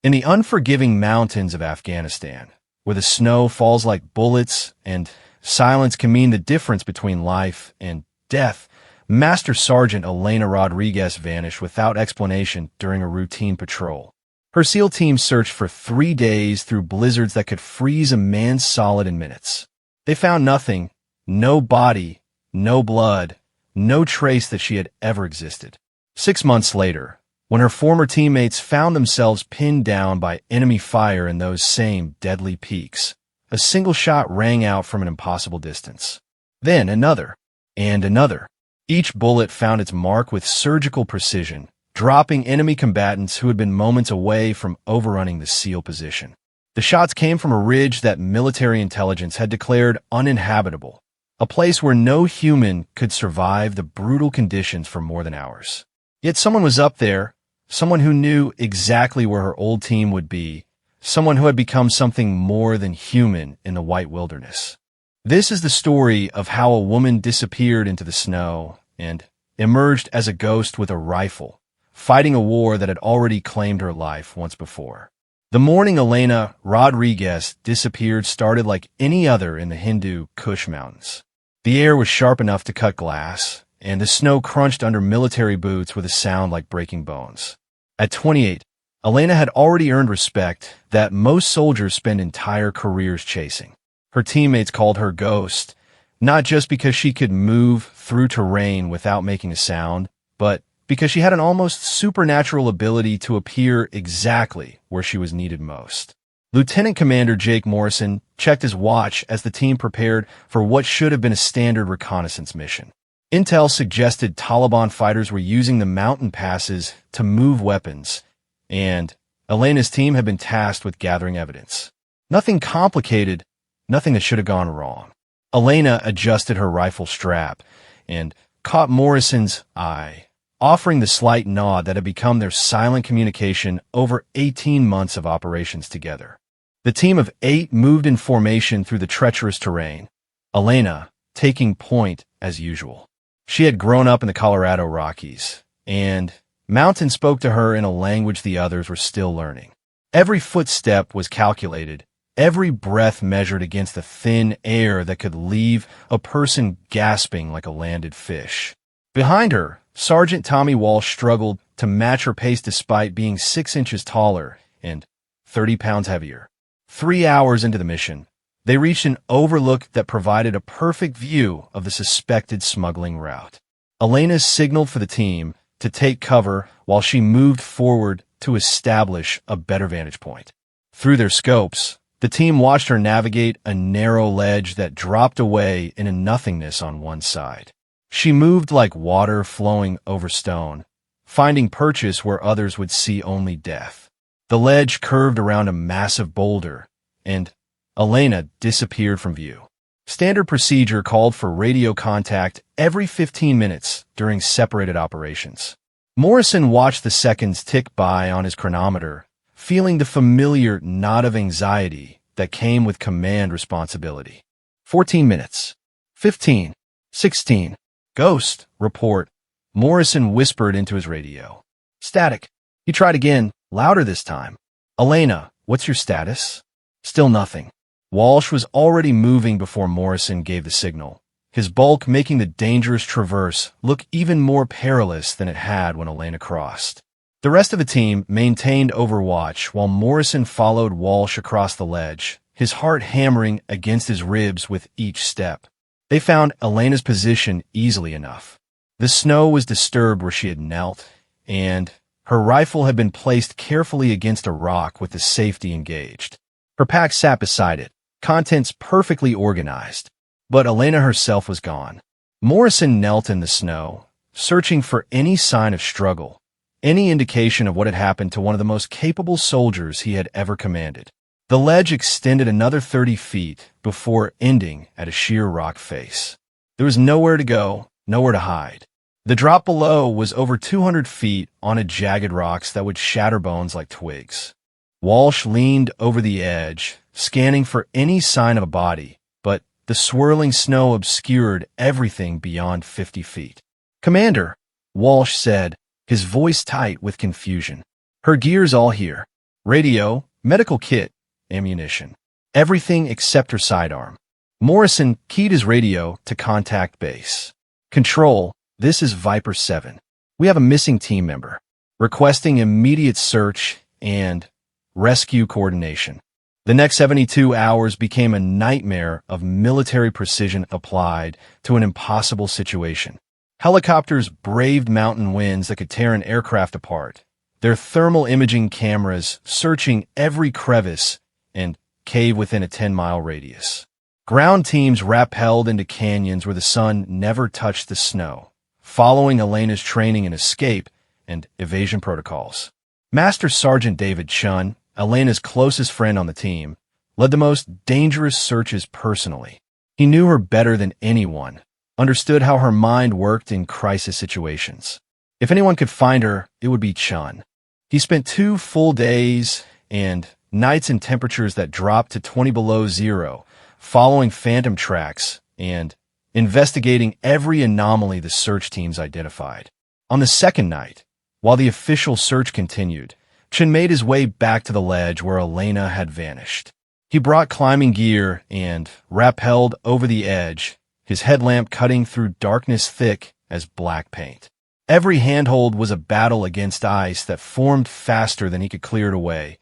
In the unforgiving mountains of Afghanistan, where the snow falls like bullets and silence can mean the difference between life and death, Master Sergeant Elena Rodriguez vanished without explanation during a routine patrol. Her SEAL team searched for 3 days through blizzards that could freeze a man solid in minutes. They found nothing, no body, no blood, no trace that she had ever existed. 6 months later, when her former teammates found themselves pinned down by enemy fire in those same deadly peaks, a single shot rang out from an impossible distance. Then another, and another. Each bullet found its mark with surgical precision, dropping enemy combatants who had been moments away from overrunning the SEAL position. The shots came from a ridge that military intelligence had declared uninhabitable, a place where no human could survive the brutal conditions for more than hours. Yet someone was up there, someone who knew exactly where her old team would be, someone who had become something more than human in the white wilderness. This is the story of how a woman disappeared into the snow and emerged as a ghost with a rifle, fighting a war that had already claimed her life once before. The morning Elena Rodriguez disappeared started like any other in the Hindu Kush Mountains. The air was sharp enough to cut glass, and the snow crunched under military boots with a sound like breaking bones. At 28, Elena had already earned respect that most soldiers spend entire careers chasing. Her teammates called her Ghost, not just because she could move through terrain without making a sound, but because she had an almost supernatural ability to appear exactly where she was needed most. Lieutenant Commander Jake Morrison checked his watch as the team prepared for what should have been a standard reconnaissance mission. Intel suggested Taliban fighters were using the mountain passes to move weapons, and Elena's team had been tasked with gathering evidence. Nothing complicated, nothing that should have gone wrong. Elena adjusted her rifle strap and caught Morrison's eye, offering the slight nod that had become their silent communication over 18 months of operations together. The team of 8 moved in formation through the treacherous terrain, Elena taking point as usual. She had grown up in the Colorado Rockies, and mountain spoke to her in a language the others were still learning. Every footstep was calculated, every breath measured against the thin air that could leave a person gasping like a landed fish. Behind her, Sergeant Tommy Walsh struggled to match her pace despite being 6 inches taller and 30 pounds heavier. 3 hours into the mission, they reached an overlook that provided a perfect view of the suspected smuggling route. Elena signaled for the team to take cover while she moved forward to establish a better vantage point. Through their scopes, the team watched her navigate a narrow ledge that dropped away into nothingness on one side. She moved like water flowing over stone, finding purchase where others would see only death. The ledge curved around a massive boulder, and Elena disappeared from view. Standard procedure called for radio contact every 15 minutes during separated operations. Morrison watched the seconds tick by on his chronometer, feeling the familiar knot of anxiety that came with command responsibility. 14 minutes. 15. 16. Ghost, report. Morrison whispered into his radio. Static. He tried again, louder this time. Elena, what's your status? Still nothing. Walsh was already moving before Morrison gave the signal, his bulk making the dangerous traverse look even more perilous than it had when Elena crossed. The rest of the team maintained overwatch while Morrison followed Walsh across the ledge, his heart hammering against his ribs with each step. They found Elena's position easily enough. The snow was disturbed where she had knelt, and her rifle had been placed carefully against a rock with the safety engaged. Her pack sat beside it, contents perfectly organized, but Elena herself was gone. Morrison knelt in the snow, searching for any sign of struggle, any indication of what had happened to one of the most capable soldiers he had ever commanded. The ledge extended another 30 feet before ending at a sheer rock face. There was nowhere to go, nowhere to hide. The drop below was over 200 feet on jagged rocks that would shatter bones like twigs. Walsh leaned over the edge, scanning for any sign of a body, but the swirling snow obscured everything beyond 50 feet. Commander, Walsh said, his voice tight with confusion. Her gear's all here. radio, medical kit, ammunition. Everything except her sidearm. Morrison keyed his radio to contact base. Control, this is Viper 7. We have a missing team member. Requesting immediate search and rescue coordination. The next 72 hours became a nightmare of military precision applied to an impossible situation. Helicopters braved mountain winds that could tear an aircraft apart, their thermal imaging cameras searching every crevice and cave within a 10-mile radius. Ground teams rappelled into canyons where the sun never touched the snow, following Elena's training in escape and evasion protocols. Master Sergeant David Chun, Elena's closest friend on the team, led the most dangerous searches personally. He knew her better than anyone, understood how her mind worked in crisis situations. If anyone could find her, it would be Chun. He spent 2 full days and nights in temperatures that dropped to 20 below zero, following phantom tracks and investigating every anomaly the search teams identified. On the second night, while the official search continued, Chun made his way back to the ledge where Elena had vanished. He brought climbing gear and rappelled over the edge, his headlamp cutting through darkness thick as black paint. Every handhold was a battle against ice that formed faster than he could clear it away.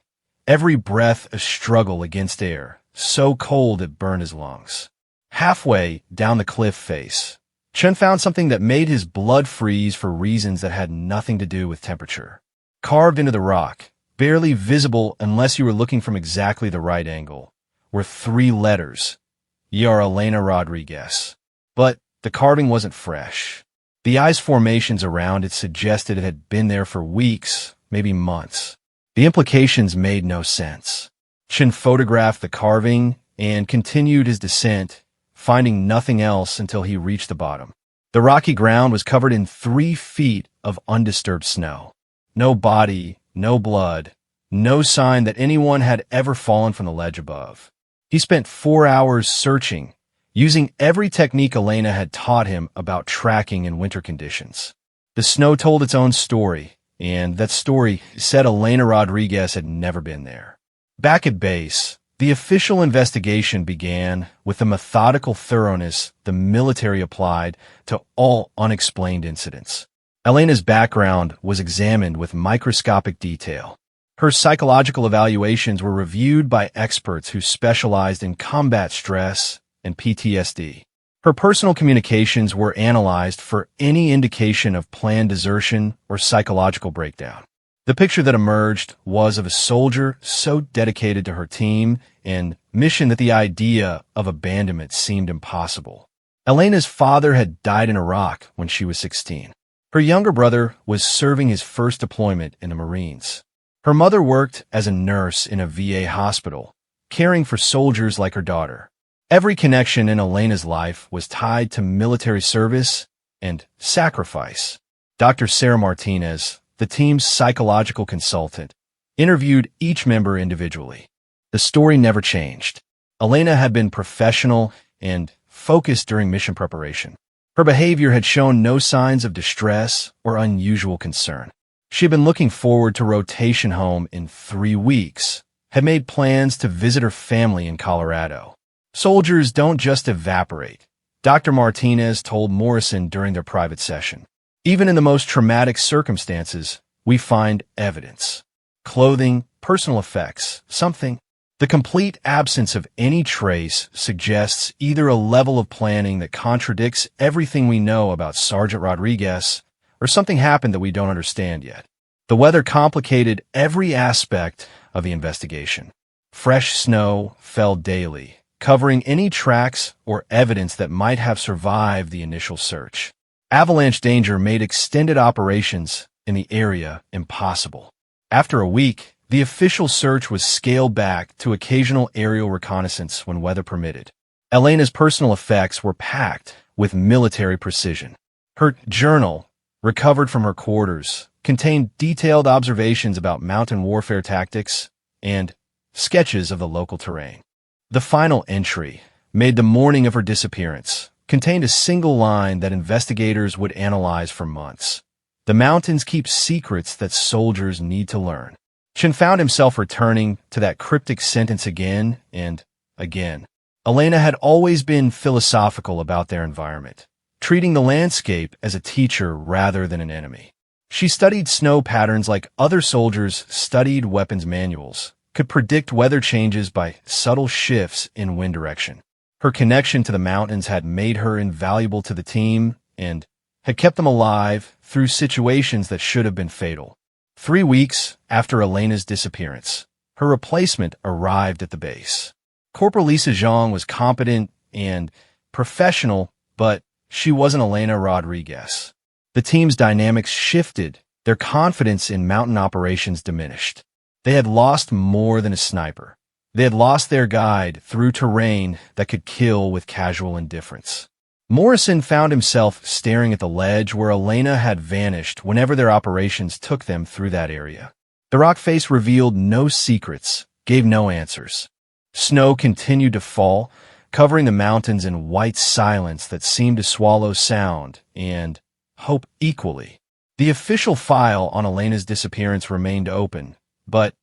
Every breath a struggle against air, so cold it burned his lungs. Halfway down the cliff face, Chun found something that made his blood freeze for reasons that had nothing to do with temperature. Carved into the rock, barely visible unless you were looking from exactly the right angle, were 3 letters. "Ye are Elena Rodriguez." But the carving wasn't fresh. The ice formations around it suggested it had been there for weeks, maybe months. The implications made no sense. Chun photographed the carving and continued his descent, finding nothing else until he reached the bottom. The rocky ground was covered in 3 feet of undisturbed snow. No body, no blood, no sign that anyone had ever fallen from the ledge above. He spent 4 hours searching, using every technique Elena had taught him about tracking in winter conditions. The snow told its own story, and that story said Elena Rodriguez had never been there. Back at base, the official investigation began with the methodical thoroughness the military applied to all unexplained incidents. Elena's background was examined with microscopic detail. Her psychological evaluations were reviewed by experts who specialized in combat stress and PTSD. Her personal communications were analyzed for any indication of planned desertion or psychological breakdown. The picture that emerged was of a soldier so dedicated to her team and mission that the idea of abandonment seemed impossible. Elena's father had died in Iraq when she was 16. Her younger brother was serving his first deployment in the Marines. Her mother worked as a nurse in a VA hospital, caring for soldiers like her daughter. Every connection in Elena's life was tied to military service and sacrifice. Dr. Sarah Martinez, the team's psychological consultant, interviewed each member individually. The story never changed. Elena had been professional and focused during mission preparation. Her behavior had shown no signs of distress or unusual concern. She had been looking forward to rotation home in 3 weeks, had made plans to visit her family in Colorado. Soldiers don't just evaporate, Dr. Martinez told Morrison during their private session. Even in the most traumatic circumstances, we find evidence. Clothing, personal effects, something. The complete absence of any trace suggests either a level of planning that contradicts everything we know about Sergeant Rodriguez, or something happened that we don't understand yet. The weather complicated every aspect of the investigation. Fresh snow fell daily, covering any tracks or evidence that might have survived the initial search. Avalanche danger made extended operations in the area impossible. After a week, the official search was scaled back to occasional aerial reconnaissance when weather permitted. Elena's personal effects were packed with military precision. Her journal, recovered from her quarters, contained detailed observations about mountain warfare tactics and sketches of the local terrain. The final entry, made the morning of her disappearance, contained a single line that investigators would analyze for months. The mountains keep secrets that soldiers need to learn. Shin found himself returning to that cryptic sentence again and again. Elena had always been philosophical about their environment, treating the landscape as a teacher rather than an enemy. She studied snow patterns like other soldiers studied weapons manuals, could predict weather changes by subtle shifts in wind direction. Her connection to the mountains had made her invaluable to the team and had kept them alive through situations that should have been fatal. 3 weeks after Elena's disappearance, her replacement arrived at the base. Corporal Lisa Zhang was competent and professional, but she wasn't Elena Rodriguez. The team's dynamics shifted, their confidence in mountain operations diminished. They had lost more than a sniper. They had lost their guide through terrain that could kill with casual indifference. Morrison found himself staring at the ledge where Elena had vanished whenever their operations took them through that area. The rock face revealed no secrets, gave no answers. Snow continued to fall, covering the mountains in white silence that seemed to swallow sound and hope equally. The official file on Elena's disappearance remained open, but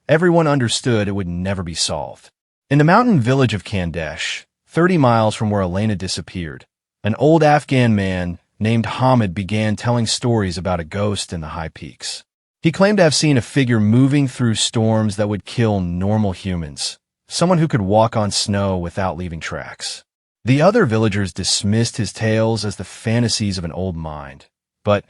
everyone understood it would never be solved. In the mountain village of Kandesh, 30 miles from where Elena disappeared, an old Afghan man named Hamid began telling stories about a ghost in the high peaks. He claimed to have seen a figure moving through storms that would kill normal humans, someone who could walk on snow without leaving tracks. The other villagers dismissed his tales as the fantasies of an old mind, but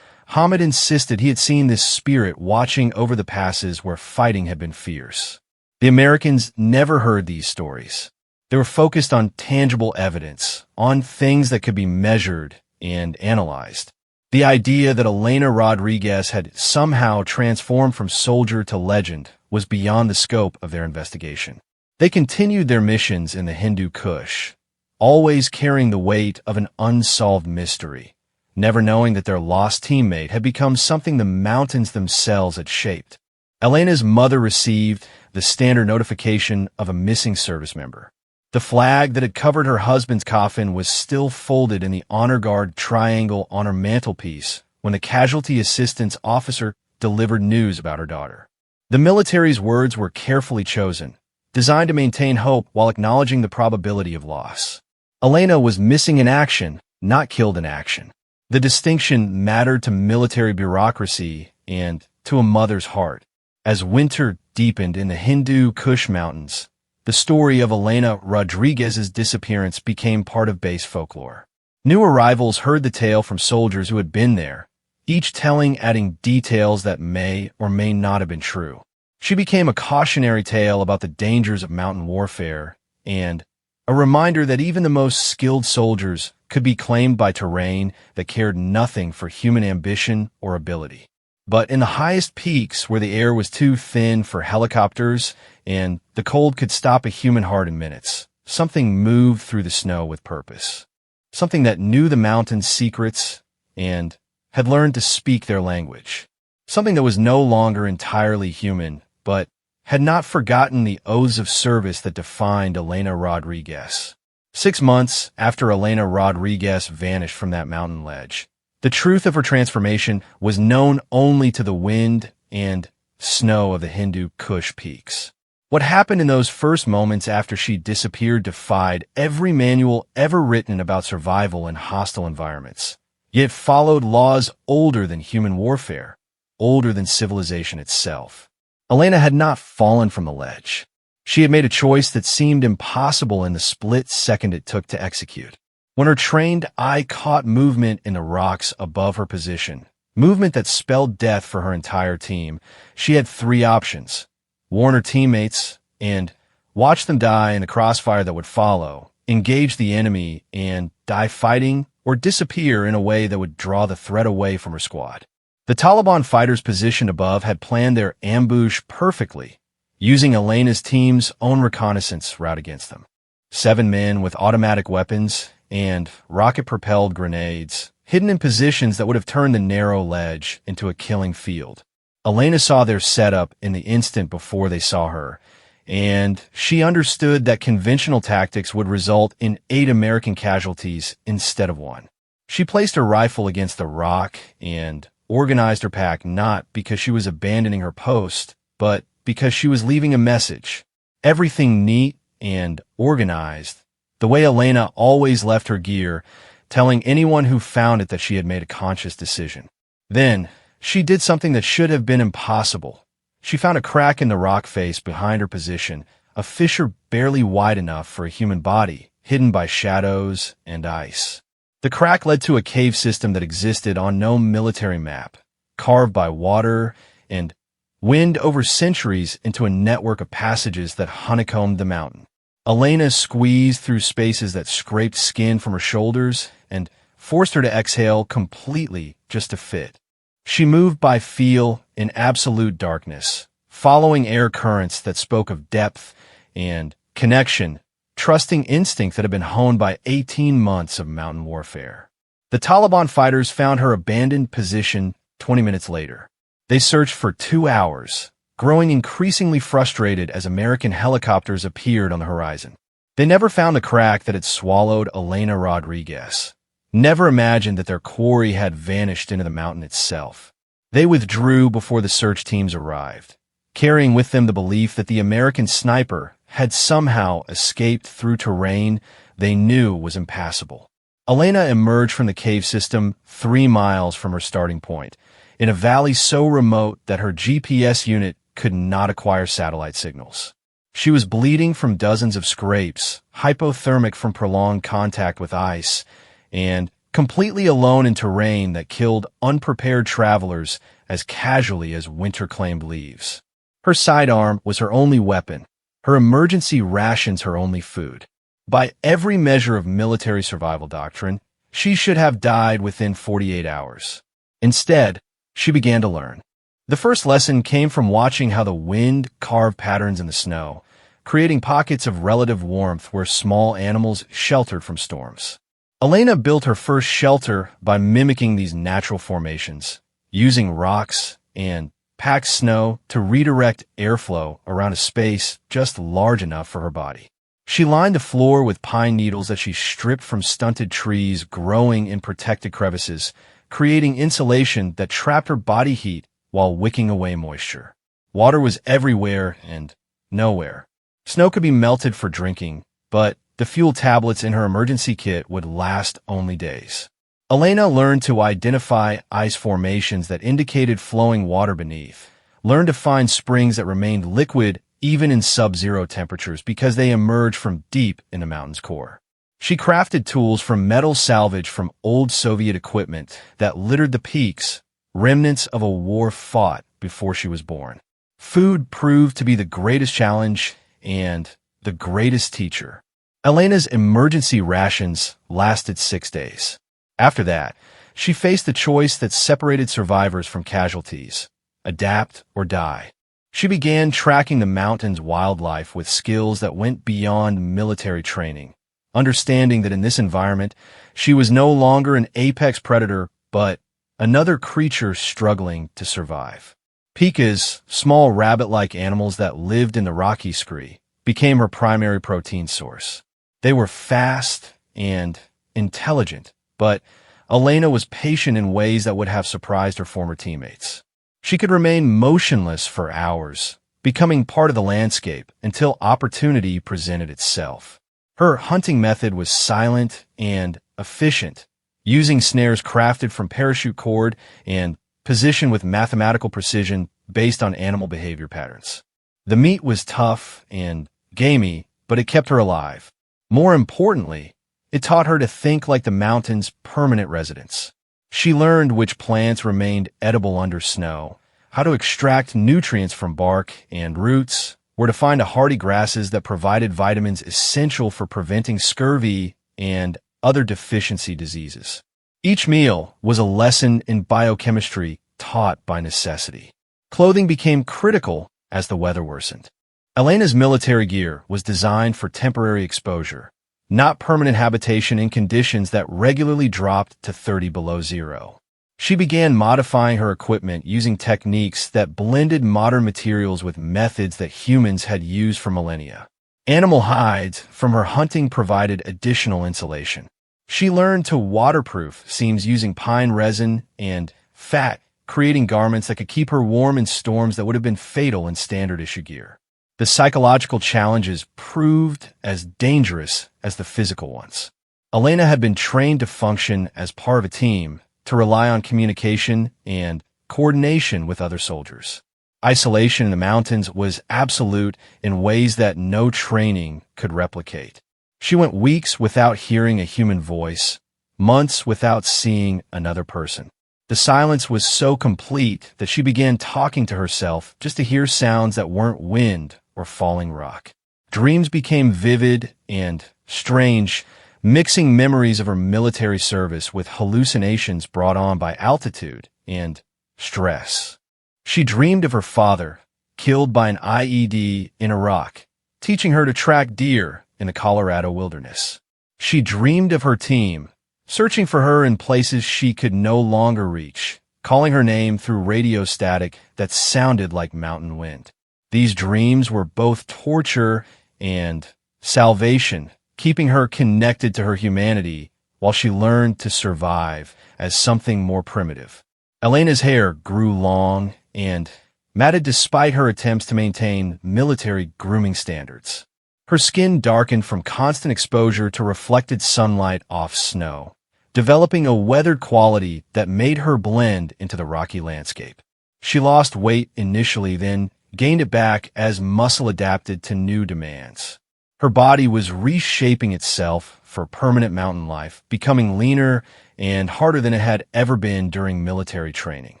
Hamid insisted he had seen this spirit watching over the passes where fighting had been fierce. The Americans never heard these stories. They were focused on tangible evidence, on things that could be measured and analyzed. The idea that Elena Rodriguez had somehow transformed from soldier to legend was beyond the scope of their investigation. They continued their missions in the Hindu Kush, always carrying the weight of an unsolved mystery, never knowing that their lost teammate had become something the mountains themselves had shaped. Elena's mother received the standard notification of a missing service member. The flag that had covered her husband's coffin was still folded in the honor guard triangle on her mantelpiece when the casualty assistance officer delivered news about her daughter. The military's words were carefully chosen, designed to maintain hope while acknowledging the probability of loss. Elena was missing in action, not killed in action. The distinction mattered to military bureaucracy and to a mother's heart. As winter deepened in the Hindu Kush Mountains, the story of Elena Rodriguez's disappearance became part of base folklore. New arrivals heard the tale from soldiers who had been there, each telling adding details that may or may not have been true. She became a cautionary tale about the dangers of mountain warfare and a reminder that even the most skilled soldiers could be claimed by terrain that cared nothing for human ambition or ability. But in the highest peaks where the air was too thin for helicopters and the cold could stop a human heart in minutes, something moved through the snow with purpose. Something that knew the mountain's secrets and had learned to speak their language. Something that was no longer entirely human, but had not forgotten the oaths of service that defined Elena Rodriguez. 6 months after Elena Rodriguez vanished from that mountain ledge, the truth of her transformation was known only to the wind and snow of the Hindu Kush peaks. What happened in those first moments after she disappeared defied every manual ever written about survival in hostile environments, yet followed laws older than human warfare, older than civilization itself. Elena had not fallen from the ledge. She had made a choice that seemed impossible in the split second it took to execute. When her trained eye caught movement in the rocks above her position, movement that spelled death for her entire team, she had 3 options: warn her teammates and watch them die in the crossfire that would follow, engage the enemy and die fighting, or disappear in a way that would draw the threat away from her squad. The Taliban fighters positioned above had planned their ambush perfectly, using Elena's team's own reconnaissance route against them. 7 men with automatic weapons and rocket-propelled grenades, hidden in positions that would have turned the narrow ledge into a killing field. Elena saw their setup in the instant before they saw her, and she understood that conventional tactics would result in 8 American casualties instead of 1. She placed her rifle against the rock and organized her pack not because she was abandoning her post, but because she was leaving a message. Everything neat and organized, the way Elena always left her gear, telling anyone who found it that she had made a conscious decision. Then, she did something that should have been impossible. She found a crack in the rock face behind her position, a fissure barely wide enough for a human body, hidden by shadows and ice. The crack led to a cave system that existed on no military map, carved by water and wind over centuries into a network of passages that honeycombed the mountain. Elena squeezed through spaces that scraped skin from her shoulders and forced her to exhale completely just to fit. She moved by feel in absolute darkness, following air currents that spoke of depth and connection, trusting instinct that had been honed by 18 months of mountain warfare. The Taliban fighters found her abandoned position 20 minutes later. They searched for 2 hours, growing increasingly frustrated as American helicopters appeared on the horizon. They never found the crack that had swallowed Elena Rodriguez. Never imagined that their quarry had vanished into the mountain itself. They withdrew before the search teams arrived, carrying with them the belief that the American sniper had somehow escaped through terrain they knew was impassable. Elena emerged from the cave system 3 miles from her starting point, in a valley so remote that her GPS unit could not acquire satellite signals. She was bleeding from dozens of scrapes, hypothermic from prolonged contact with ice, and completely alone in terrain that killed unprepared travelers as casually as winter claimed leaves. Her sidearm was her only weapon, her emergency rations her only food. By every measure of military survival doctrine, she should have died within 48 hours. Instead, she began to learn. The first lesson came from watching how the wind carved patterns in the snow, creating pockets of relative warmth where small animals sheltered from storms. Elena built her first shelter by mimicking these natural formations, using rocks and packed snow to redirect airflow around a space just large enough for her body. She lined the floor with pine needles that she stripped from stunted trees growing in protected crevices, creating insulation that trapped her body heat while wicking away moisture. Water was everywhere and nowhere. Snow could be melted for drinking, but the fuel tablets in her emergency kit would last only days. Elena learned to identify ice formations that indicated flowing water beneath, learned to find springs that remained liquid even in sub-zero temperatures because they emerged from deep in the mountain's core. She crafted tools from metal salvage from old Soviet equipment that littered the peaks, remnants of a war fought before she was born. Food proved to be the greatest challenge and the greatest teacher. Elena's emergency rations lasted 6 days. After that, she faced the choice that separated survivors from casualties: adapt or die. She began tracking the mountain's wildlife with skills that went beyond military training, understanding that in this environment, she was no longer an apex predator, but another creature struggling to survive. Pikas, small rabbit-like animals that lived in the rocky scree, became her primary protein source. They were fast and intelligent, but Elena was patient in ways that would have surprised her former teammates. She could remain motionless for hours, becoming part of the landscape until opportunity presented itself. Her hunting method was silent and efficient, using snares crafted from parachute cord and positioned with mathematical precision based on animal behavior patterns. The meat was tough and gamey, but it kept her alive. More importantly, it taught her to think like the mountain's permanent residents. She learned which plants remained edible under snow, how to extract nutrients from bark and roots, where to find the hardy grasses that provided vitamins essential for preventing scurvy and other deficiency diseases. Each meal was a lesson in biochemistry taught by necessity. Clothing became critical as the weather worsened. Elena's military gear was designed for temporary exposure, not permanent habitation in conditions that regularly dropped to 30 below zero. She began modifying her equipment using techniques that blended modern materials with methods that humans had used for millennia. Animal hides from her hunting provided additional insulation. She learned to waterproof seams using pine resin and fat creating garments that could keep her warm in storms that would have been fatal in standard issue gear. The psychological challenges proved as dangerous as the physical ones. Elena had been trained to function as part of a team, to rely on communication and coordination with other soldiers. Isolation in the mountains was absolute in ways that no training could replicate. She went weeks without hearing a human voice, months without seeing another person. The silence was so complete that she began talking to herself just to hear sounds that weren't wind or falling rock. Dreams became vivid and strange, mixing memories of her military service with hallucinations brought on by altitude and stress. She dreamed of her father, killed by an IED in Iraq, teaching her to track deer in the Colorado wilderness. She dreamed of her team, searching for her in places she could no longer reach, calling her name through radio static that sounded like mountain wind. These dreams were both torture and salvation, keeping her connected to her humanity while she learned to survive as something more primitive. Elena's hair grew long and matted despite her attempts to maintain military grooming standards. Her skin darkened from constant exposure to reflected sunlight off snow, developing a weathered quality that made her blend into the rocky landscape. She lost weight initially, then gained it back as muscle adapted to new demands. Her body was reshaping itself for permanent mountain life, becoming leaner and harder than it had ever been during military training.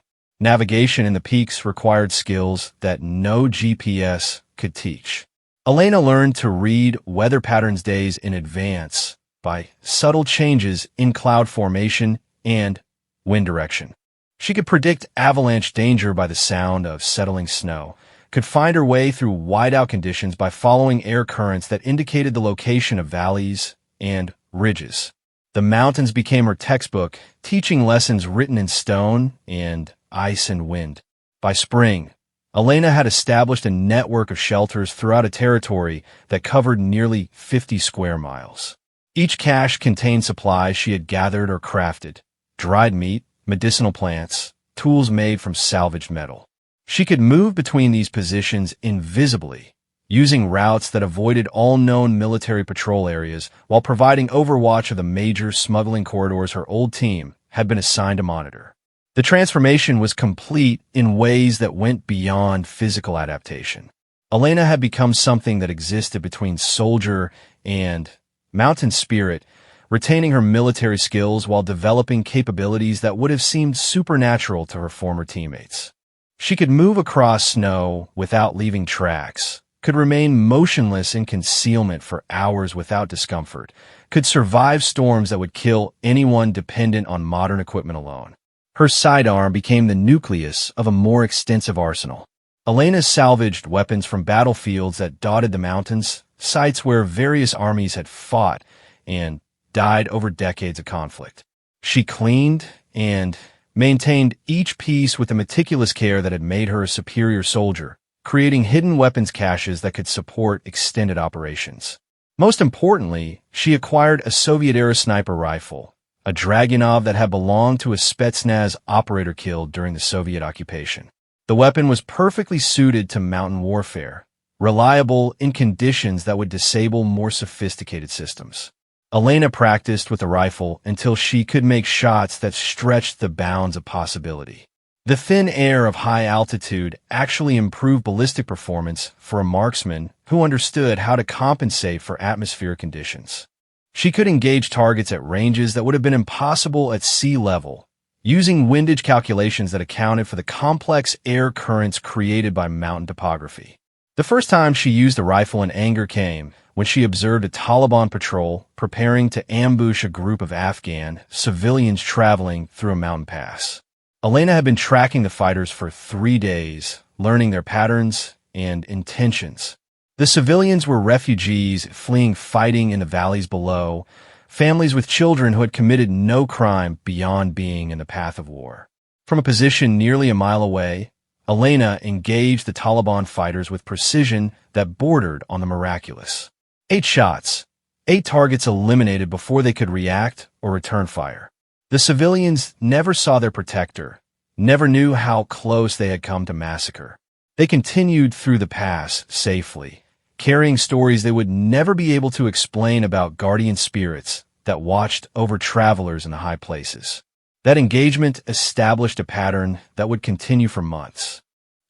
Navigation in the peaks required skills that no GPS could teach. Elena learned to read weather patterns days in advance by subtle changes in cloud formation and wind direction. She could predict avalanche danger by the sound of settling snow, could find her way through whiteout conditions by following air currents that indicated the location of valleys and ridges. The mountains became her textbook, teaching lessons written in stone and ice and wind. By spring, Elena had established a network of shelters throughout a territory that covered nearly 50 square miles. Each cache contained supplies she had gathered or crafted: dried meat, medicinal plants, tools made from salvaged metal. She could move between these positions invisibly, using routes that avoided all known military patrol areas while providing overwatch of the major smuggling corridors her old team had been assigned to monitor. The transformation was complete in ways that went beyond physical adaptation. Elena had become something that existed between soldier and mountain spirit, retaining her military skills while developing capabilities that would have seemed supernatural to her former teammates. She could move across snow without leaving tracks, could remain motionless in concealment for hours without discomfort, could survive storms that would kill anyone dependent on modern equipment alone. Her sidearm became the nucleus of a more extensive arsenal. Elena salvaged weapons from battlefields that dotted the mountains, sites where various armies had fought and died over decades of conflict. She cleaned and maintained each piece with the meticulous care that had made her a superior soldier, creating hidden weapons caches that could support extended operations. Most importantly, she acquired a Soviet-era sniper rifle, a Dragunov that had belonged to a Spetsnaz operator killed during the Soviet occupation. The weapon was perfectly suited to mountain warfare, reliable in conditions that would disable more sophisticated systems. Elena practiced with the rifle until she could make shots that stretched the bounds of possibility. The thin air of high altitude actually improved ballistic performance for a marksman who understood how to compensate for atmospheric conditions. She could engage targets at ranges that would have been impossible at sea level, using windage calculations that accounted for the complex air currents created by mountain topography. The first time she used the rifle in anger came when she observed a Taliban patrol preparing to ambush a group of Afghan civilians traveling through a mountain pass. Elena had been tracking the fighters for 3 days, learning their patterns and intentions. The civilians were refugees fleeing fighting in the valleys below, families with children who had committed no crime beyond being in the path of war. From a position nearly a mile away, Elena engaged the Taliban fighters with precision that bordered on the miraculous. 8 shots, 8 targets eliminated before they could react or return fire. The civilians never saw their protector, never knew how close they had come to massacre. They continued through the pass safely, carrying stories they would never be able to explain about guardian spirits that watched over travelers in the high places. That engagement established a pattern that would continue for months.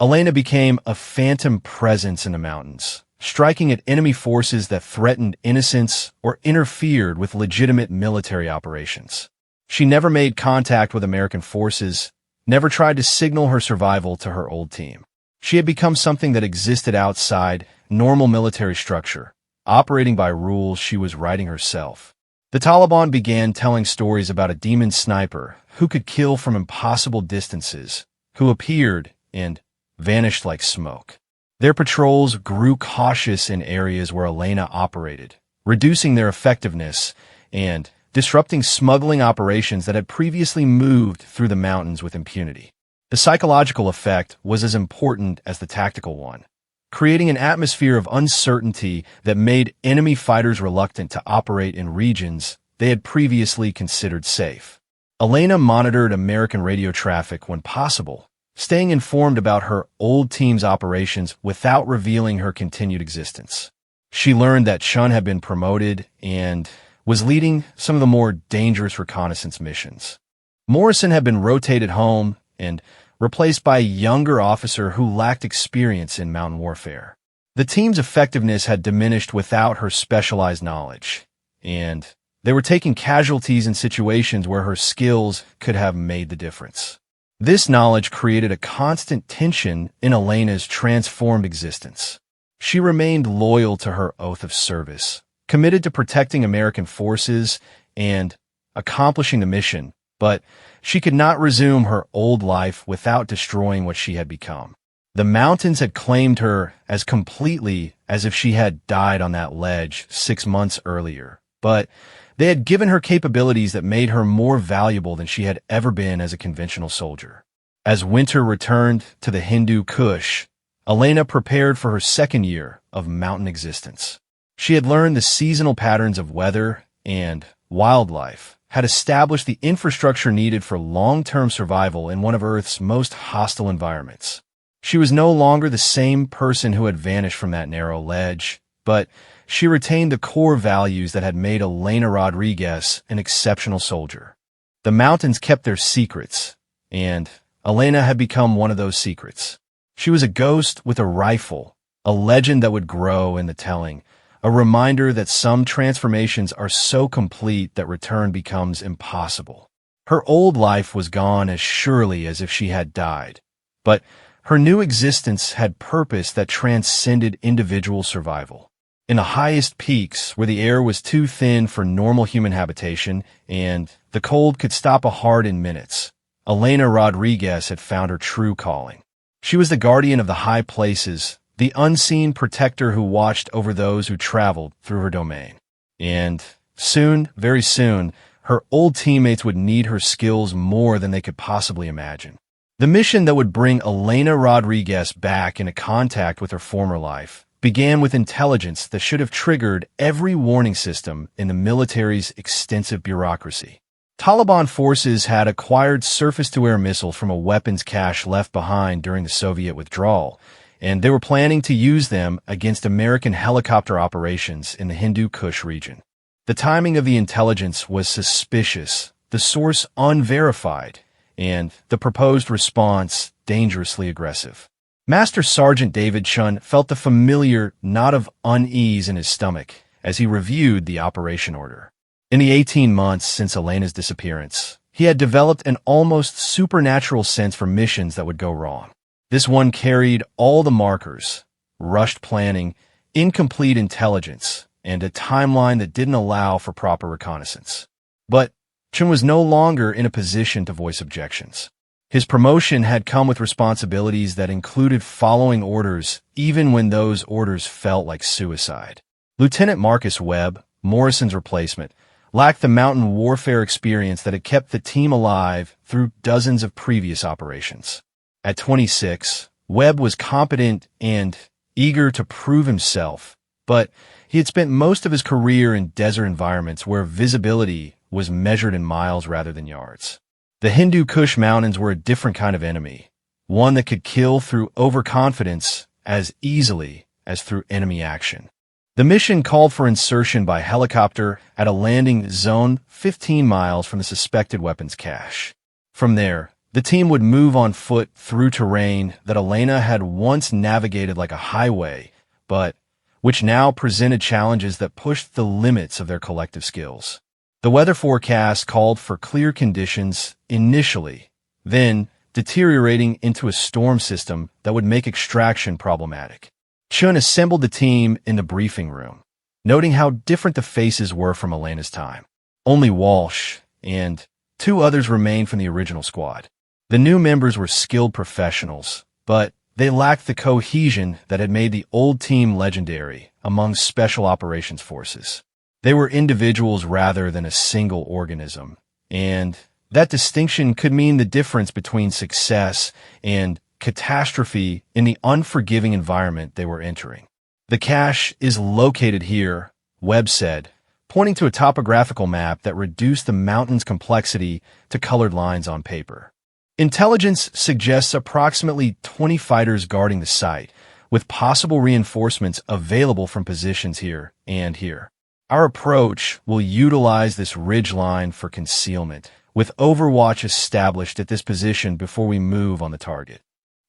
Elena became a phantom presence in the mountains, striking at enemy forces that threatened innocents or interfered with legitimate military operations. She never made contact with American forces, never tried to signal her survival to her old team. She had become something that existed outside normal military structure, operating by rules she was writing herself. The Taliban began telling stories about a demon sniper who could kill from impossible distances, who appeared and vanished like smoke. Their patrols grew cautious in areas where Elena operated, reducing their effectiveness and disrupting smuggling operations that had previously moved through the mountains with impunity. The psychological effect was as important as the tactical one, creating an atmosphere of uncertainty that made enemy fighters reluctant to operate in regions they had previously considered safe. Elena monitored American radio traffic when possible, staying informed about her old team's operations without revealing her continued existence. She learned that Chun had been promoted and was leading some of the more dangerous reconnaissance missions. Morrison had been rotated home and replaced by a younger officer who lacked experience in mountain warfare. The team's effectiveness had diminished without her specialized knowledge, and they were taking casualties in situations where her skills could have made the difference. This knowledge created a constant tension in Elena's transformed existence. She remained loyal to her oath of service, committed to protecting American forces and accomplishing the mission, but she could not resume her old life without destroying what she had become. The mountains had claimed her as completely as if she had died on that ledge 6 months earlier, but they had given her capabilities that made her more valuable than she had ever been as a conventional soldier. As winter returned to the Hindu Kush, Elena prepared for her second year of mountain existence. She had learned the seasonal patterns of weather and wildlife, had established the infrastructure needed for long-term survival in one of Earth's most hostile environments. She was no longer the same person who had vanished from that narrow ledge, but she retained the core values that had made Elena Rodriguez an exceptional soldier. The mountains kept their secrets, and Elena had become one of those secrets. She was a ghost with a rifle, a legend that would grow in the telling, a reminder that some transformations are so complete that return becomes impossible. Her old life was gone as surely as if she had died, but her new existence had purpose that transcended individual survival. In the highest peaks, where the air was too thin for normal human habitation and the cold could stop a heart in minutes, Elena Rodriguez had found her true calling. She was the guardian of the high places, the unseen protector who watched over those who traveled through her domain. And soon, very soon, her old teammates would need her skills more than they could possibly imagine. The mission that would bring Elena Rodriguez back into contact with her former life began with intelligence that should have triggered every warning system in the military's extensive bureaucracy. Taliban forces had acquired surface-to-air missiles from a weapons cache left behind during the Soviet withdrawal, and they were planning to use them against American helicopter operations in the Hindu Kush region. The timing of the intelligence was suspicious, the source unverified, and the proposed response dangerously aggressive. Master Sergeant David Chun felt the familiar knot of unease in his stomach as he reviewed the operation order. In the 18 months since Elena's disappearance, he had developed an almost supernatural sense for missions that would go wrong. This one carried all the markers: rushed planning, incomplete intelligence, and a timeline that didn't allow for proper reconnaissance. But Chun was no longer in a position to voice objections. His promotion had come with responsibilities that included following orders, even when those orders felt like suicide. Lieutenant Marcus Webb, Morrison's replacement, lacked the mountain warfare experience that had kept the team alive through dozens of previous operations. At 26, Webb was competent and eager to prove himself, but he had spent most of his career in desert environments where visibility was measured in miles rather than yards. The Hindu Kush Mountains were a different kind of enemy, one that could kill through overconfidence as easily as through enemy action. The mission called for insertion by helicopter at a landing zone 15 miles from the suspected weapons cache. From there, the team would move on foot through terrain that Elena had once navigated like a highway, but which now presented challenges that pushed the limits of their collective skills. The weather forecast called for clear conditions initially, then deteriorating into a storm system that would make extraction problematic. Chun assembled the team in the briefing room, noting how different the faces were from Elena's time. Only Walsh and 2 others remained from the original squad. The new members were skilled professionals, but they lacked the cohesion that had made the old team legendary among special operations forces. They were individuals rather than a single organism, and that distinction could mean the difference between success and catastrophe in the unforgiving environment they were entering. The cache is located here, Webb said, pointing to a topographical map that reduced the mountain's complexity to colored lines on paper. Intelligence suggests approximately 20 fighters guarding the site, with possible reinforcements available from positions here and here. Our approach will utilize this ridgeline for concealment, with overwatch established at this position before we move on the target.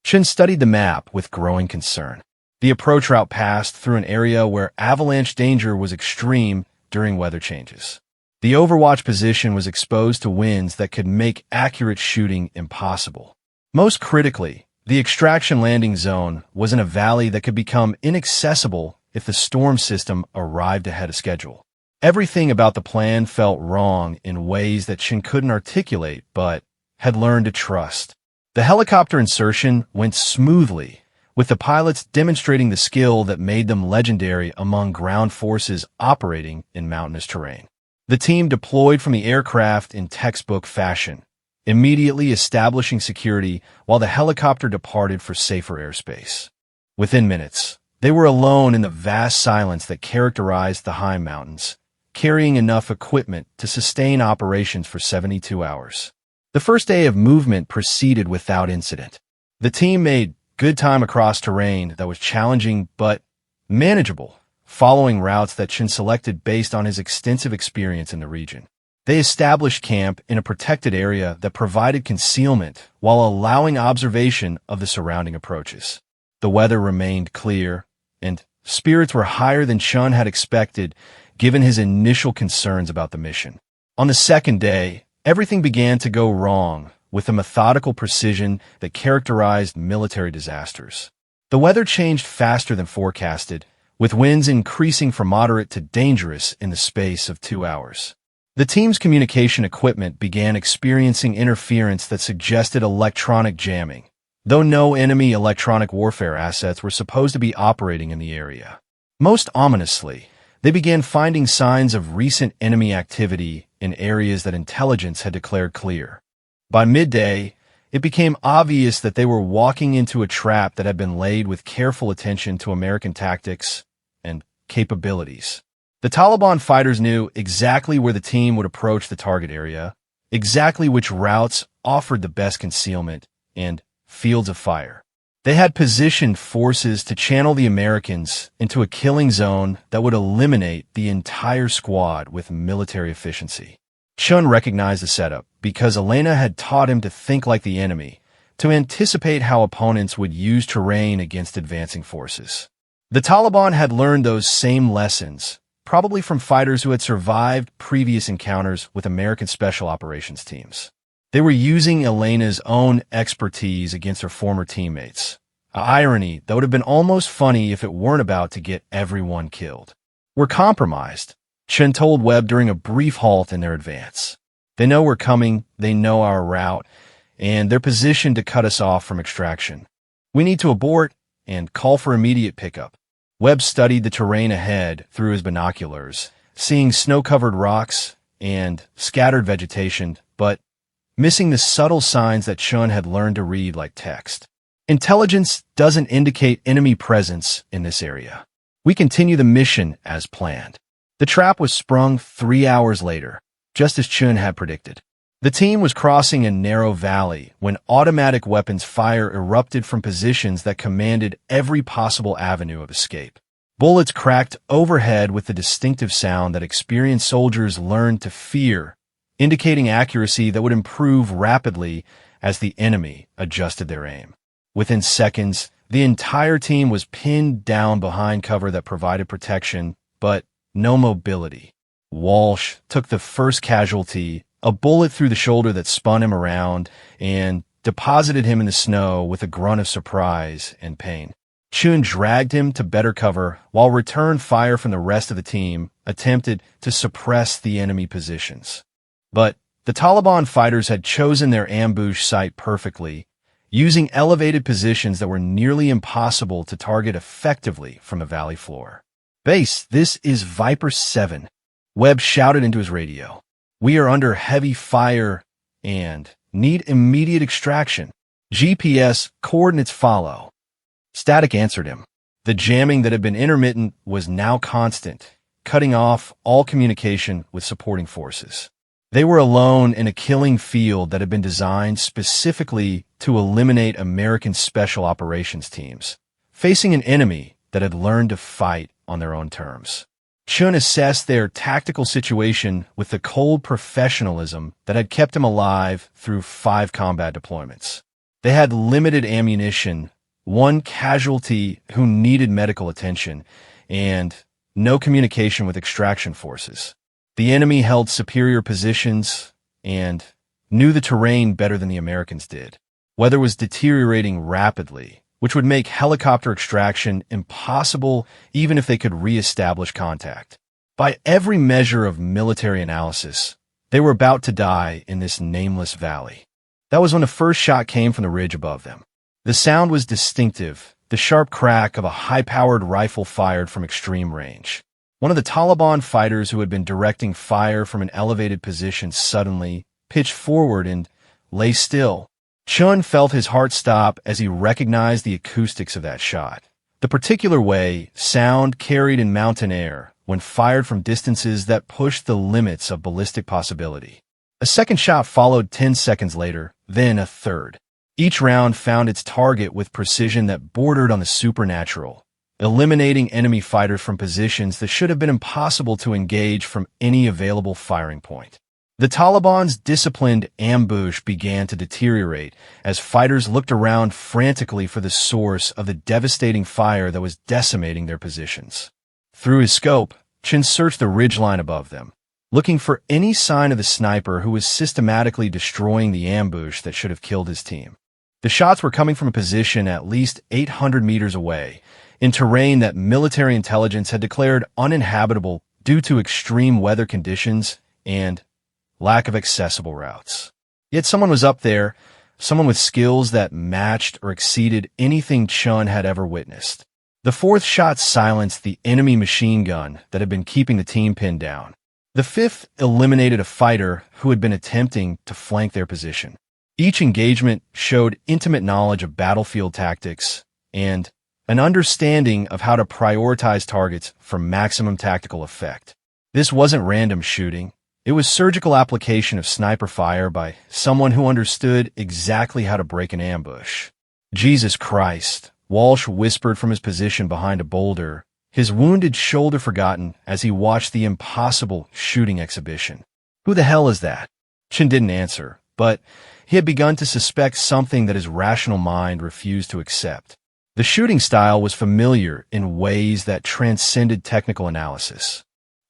Chun studied the map with growing concern. The approach route passed through an area where avalanche danger was extreme during weather changes. The overwatch position was exposed to winds that could make accurate shooting impossible. Most critically, the extraction landing zone was in a valley that could become inaccessible if the storm system arrived ahead of schedule. Everything about the plan felt wrong in ways that Chun couldn't articulate but had learned to trust. The helicopter insertion went smoothly, with the pilots demonstrating the skill that made them legendary among ground forces operating in mountainous terrain. The team deployed from the aircraft in textbook fashion, immediately establishing security while the helicopter departed for safer airspace. Within minutes, they were alone in the vast silence that characterized the high mountains, carrying enough equipment to sustain operations for 72 hours. The first day of movement proceeded without incident. The team made good time across terrain that was challenging but manageable, following routes that Chun selected based on his extensive experience in the region. They established camp in a protected area that provided concealment while allowing observation of the surrounding approaches. The weather remained clear, and spirits were higher than Chun had expected, given his initial concerns about the mission. On the second day, everything began to go wrong with the methodical precision that characterized military disasters. The weather changed faster than forecasted, with winds increasing from moderate to dangerous in the space of 2 hours. The team's communication equipment began experiencing interference that suggested electronic jamming, though no enemy electronic warfare assets were supposed to be operating in the area. Most ominously, they began finding signs of recent enemy activity in areas that intelligence had declared clear. By midday, it became obvious that they were walking into a trap that had been laid with careful attention to American tactics and capabilities. The Taliban fighters knew exactly where the team would approach the target area, exactly which routes offered the best concealment and fields of fire. They had positioned forces to channel the Americans into a killing zone that would eliminate the entire squad with military efficiency. Chun recognized the setup because Elena had taught him to think like the enemy, to anticipate how opponents would use terrain against advancing forces. The Taliban had learned those same lessons, probably from fighters who had survived previous encounters with American special operations teams. They were using Elena's own expertise against her former teammates, an irony that would have been almost funny if it weren't about to get everyone killed. "We're compromised," Chun told Webb during a brief halt in their advance. "They know we're coming, they know our route, and they're positioned to cut us off from extraction. We need to abort and call for immediate pickup." Webb studied the terrain ahead through his binoculars, seeing snow-covered rocks and scattered vegetation, but missing the subtle signs that Chun had learned to read like text. Intelligence doesn't indicate enemy presence in this area. We continue the mission as planned. The trap was sprung 3 hours later, just as Chun had predicted. The team was crossing a narrow valley when automatic weapons fire erupted from positions that commanded every possible avenue of escape. Bullets cracked overhead with the distinctive sound that experienced soldiers learned to fear, indicating accuracy that would improve rapidly as the enemy adjusted their aim. Within seconds, the entire team was pinned down behind cover that provided protection, but no mobility. Walsh took the first casualty, a bullet through the shoulder that spun him around and deposited him in the snow with a grunt of surprise and pain. Chun dragged him to better cover, while return fire from the rest of the team attempted to suppress the enemy positions. But the Taliban fighters had chosen their ambush site perfectly, using elevated positions that were nearly impossible to target effectively from a valley floor. "Base, this is Viper 7. Webb shouted into his radio. "We are under heavy fire and need immediate extraction. GPS coordinates follow." Static answered him. The jamming that had been intermittent was now constant, cutting off all communication with supporting forces. They were alone in a killing field that had been designed specifically to eliminate American special operations teams, facing an enemy that had learned to fight on their own terms. Chun assessed their tactical situation with the cold professionalism that had kept him alive through 5 combat deployments. They had limited ammunition, 1 casualty who needed medical attention, and no communication with extraction forces. The enemy held superior positions and knew the terrain better than the Americans did. Weather was deteriorating rapidly, which would make helicopter extraction impossible even if they could re-establish contact. By every measure of military analysis, they were about to die in this nameless valley. That was when the first shot came from the ridge above them. The sound was distinctive, the sharp crack of a high-powered rifle fired from extreme range. One of the Taliban fighters who had been directing fire from an elevated position suddenly pitched forward and lay still. Chun felt his heart stop as he recognized the acoustics of that shot. The particular way sound carried in mountain air when fired from distances that pushed the limits of ballistic possibility. A second shot followed 10 seconds later, then a third. Each round found its target with precision that bordered on the supernatural, eliminating enemy fighters from positions that should have been impossible to engage from any available firing point. The Taliban's disciplined ambush began to deteriorate as fighters looked around frantically for the source of the devastating fire that was decimating their positions. Through his scope, Chin searched the ridgeline above them, looking for any sign of the sniper who was systematically destroying the ambush that should have killed his team. The shots were coming from a position at least 800 meters away, in terrain that military intelligence had declared uninhabitable due to extreme weather conditions and lack of accessible routes. Yet someone was up there, someone with skills that matched or exceeded anything Chun had ever witnessed. The fourth shot silenced the enemy machine gun that had been keeping the team pinned down. The fifth eliminated a fighter who had been attempting to flank their position. Each engagement showed intimate knowledge of battlefield tactics and an understanding of how to prioritize targets for maximum tactical effect. This wasn't random shooting. It was surgical application of sniper fire by someone who understood exactly how to break an ambush. "Jesus Christ," Walsh whispered from his position behind a boulder, his wounded shoulder forgotten as he watched the impossible shooting exhibition. "Who the hell is that?" Chin didn't answer, but he had begun to suspect something that his rational mind refused to accept. The shooting style was familiar in ways that transcended technical analysis.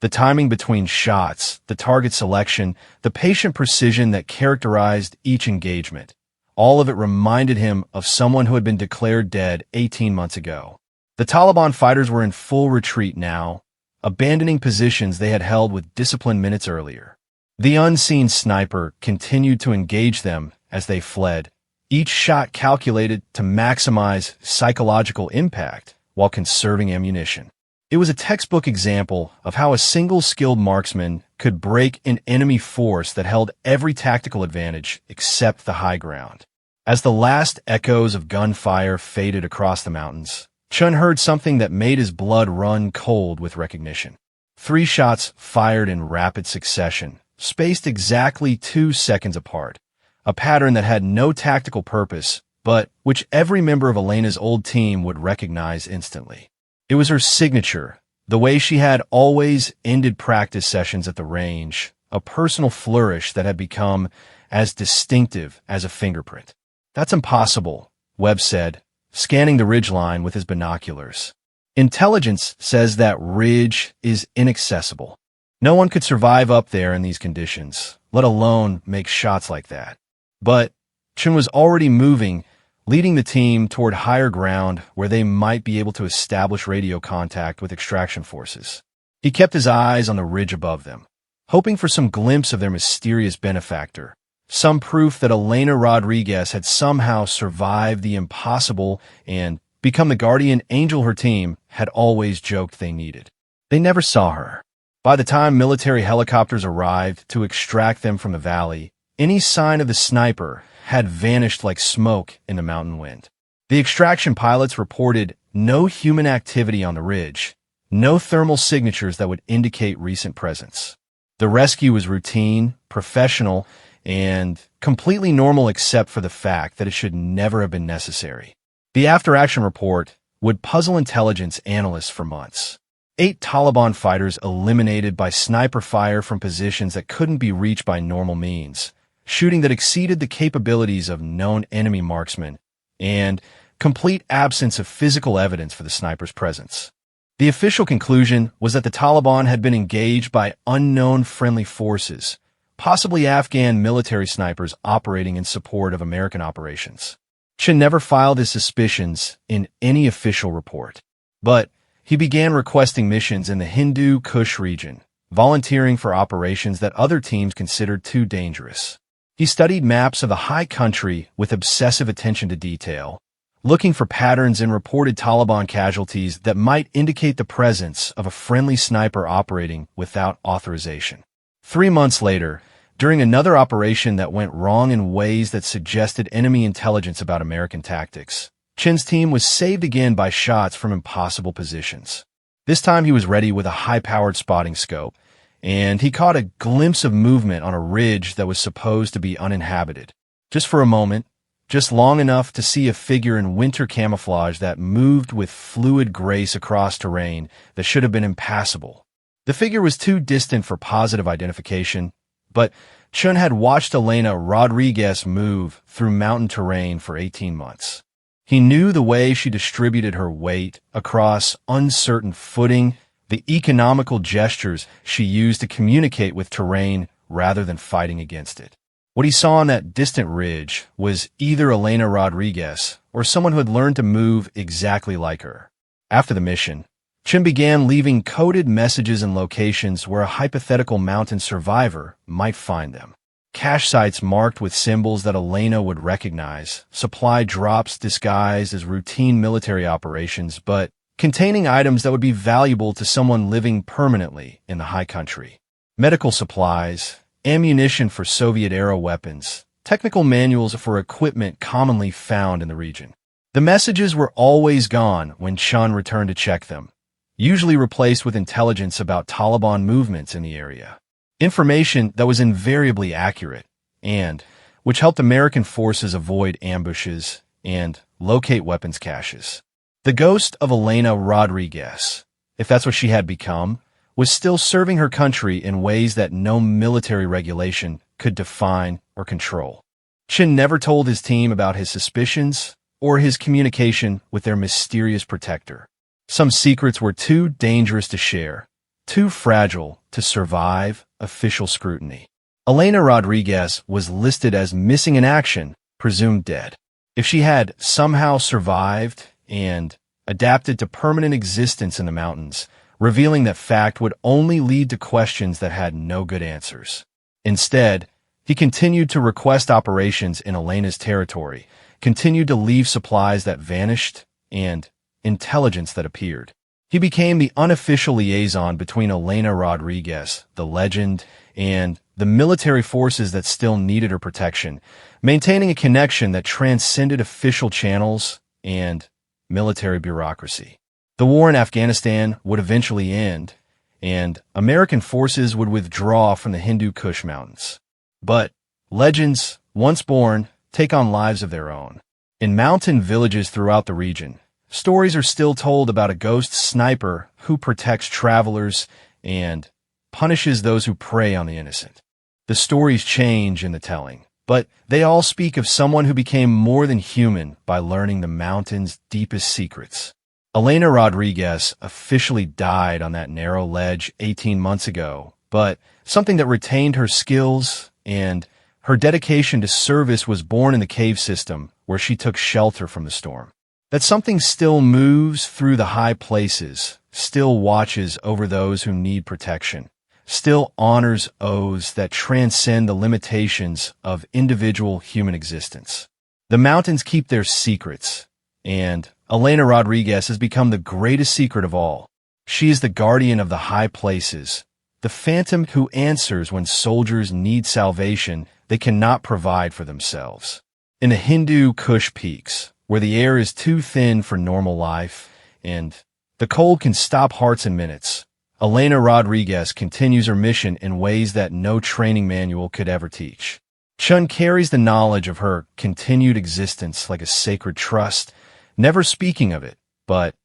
The timing between shots, the target selection, the patient precision that characterized each engagement, all of it reminded him of someone who had been declared dead 18 months ago. The Taliban fighters were in full retreat now, abandoning positions they had held with discipline minutes earlier. The unseen sniper continued to engage them as they fled, each shot calculated to maximize psychological impact while conserving ammunition. It was a textbook example of how a single skilled marksman could break an enemy force that held every tactical advantage except the high ground. As the last echoes of gunfire faded across the mountains, Chun heard something that made his blood run cold with recognition. 3 shots fired in rapid succession, spaced exactly 2 seconds apart, a pattern that had no tactical purpose, but which every member of Elena's old team would recognize instantly. It was her signature, the way she had always ended practice sessions at the range, a personal flourish that had become as distinctive as a fingerprint. "That's impossible," Webb said, scanning the ridgeline with his binoculars. "Intelligence says that ridge is inaccessible. No one could survive up there in these conditions, let alone make shots like that." But Chun was already moving, leading the team toward higher ground where they might be able to establish radio contact with extraction forces. He kept his eyes on the ridge above them, hoping for some glimpse of their mysterious benefactor, some proof that Elena Rodriguez had somehow survived the impossible and become the guardian angel her team had always joked they needed. They never saw her. By the time military helicopters arrived to extract them from the valley, any sign of the sniper had vanished like smoke in the mountain wind. The extraction pilots reported no human activity on the ridge, no thermal signatures that would indicate recent presence. The rescue was routine, professional, and completely normal except for the fact that it should never have been necessary. The after-action report would puzzle intelligence analysts for months. 8 Taliban fighters eliminated by sniper fire from positions that couldn't be reached by normal means, shooting that exceeded the capabilities of known enemy marksmen, and complete absence of physical evidence for the sniper's presence. The official conclusion was that the Taliban had been engaged by unknown friendly forces, possibly Afghan military snipers operating in support of American operations. Chun never filed his suspicions in any official report, but he began requesting missions in the Hindu Kush region, volunteering for operations that other teams considered too dangerous. He studied maps of the high country with obsessive attention to detail, looking for patterns in reported Taliban casualties that might indicate the presence of a friendly sniper operating without authorization. 3 months later, during another operation that went wrong in ways that suggested enemy intelligence about American tactics, Chin's team was saved again by shots from impossible positions. This time he was ready with a high-powered spotting scope, and he caught a glimpse of movement on a ridge that was supposed to be uninhabited. Just for a moment, just long enough to see a figure in winter camouflage that moved with fluid grace across terrain that should have been impassable. The figure was too distant for positive identification, but Chun had watched Elena Rodriguez move through mountain terrain for 18 months. He knew the way she distributed her weight across uncertain footing, the economical gestures she used to communicate with terrain rather than fighting against it. What he saw on that distant ridge was either Elena Rodriguez or someone who had learned to move exactly like her. After the mission, Chun began leaving coded messages in locations where a hypothetical mountain survivor might find them. Cache sites marked with symbols that Elena would recognize, supply drops disguised as routine military operations, but containing items that would be valuable to someone living permanently in the high country. Medical supplies, ammunition for Soviet-era weapons, technical manuals for equipment commonly found in the region. The messages were always gone when Chun returned to check them, usually replaced with intelligence about Taliban movements in the area. Information that was invariably accurate and which helped American forces avoid ambushes and locate weapons caches. The ghost of Elena Rodriguez, if that's what she had become, was still serving her country in ways that no military regulation could define or control. Chin never told his team about his suspicions or his communication with their mysterious protector. Some secrets were too dangerous to share, too fragile to survive official scrutiny. Elena Rodriguez was listed as missing in action, presumed dead. If she had somehow survived and adapted to permanent existence in the mountains, revealing that fact would only lead to questions that had no good answers. Instead, he continued to request operations in Elena's territory, continued to leave supplies that vanished, and intelligence that appeared. He became the unofficial liaison between Elena Rodriguez, the legend, and the military forces that still needed her protection, maintaining a connection that transcended official channels and military bureaucracy. The war in Afghanistan would eventually end, and American forces would withdraw from the Hindu Kush Mountains. But legends, once born, take on lives of their own. In mountain villages throughout the region, stories are still told about a ghost sniper who protects travelers and punishes those who prey on the innocent. The stories change in the telling, but they all speak of someone who became more than human by learning the mountain's deepest secrets. Elena Rodriguez officially died on that narrow ledge 18 months ago, but something that retained her skills and her dedication to service was born in the cave system where she took shelter from the storm. That something still moves through the high places, still watches over those who need protection, still honors oaths that transcend the limitations of individual human existence. The mountains keep their secrets, and Elena Rodriguez has become the greatest secret of all. She is the guardian of the high places, the phantom who answers when soldiers need salvation they cannot provide for themselves. In the Hindu Kush peaks, where the air is too thin for normal life and the cold can stop hearts in minutes, Elena Rodriguez continues her mission in ways that no training manual could ever teach. Chun carries the knowledge of her continued existence like a sacred trust, never speaking of it, but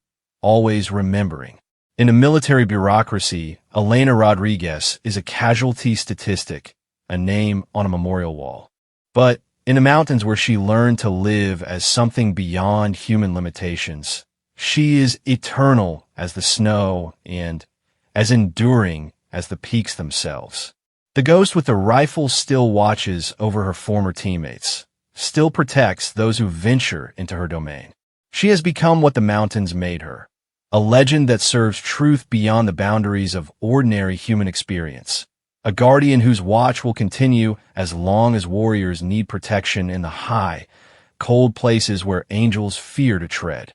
always remembering. In a military bureaucracy, Elena Rodriguez is a casualty statistic, a name on a memorial wall. But in the mountains where she learned to live as something beyond human limitations, she is eternal as the snow and as enduring as the peaks themselves. The ghost with the rifle still watches over her former teammates, still protects those who venture into her domain. She has become what the mountains made her, a legend that serves truth beyond the boundaries of ordinary human experience, a guardian whose watch will continue as long as warriors need protection in the high, cold places where angels fear to tread.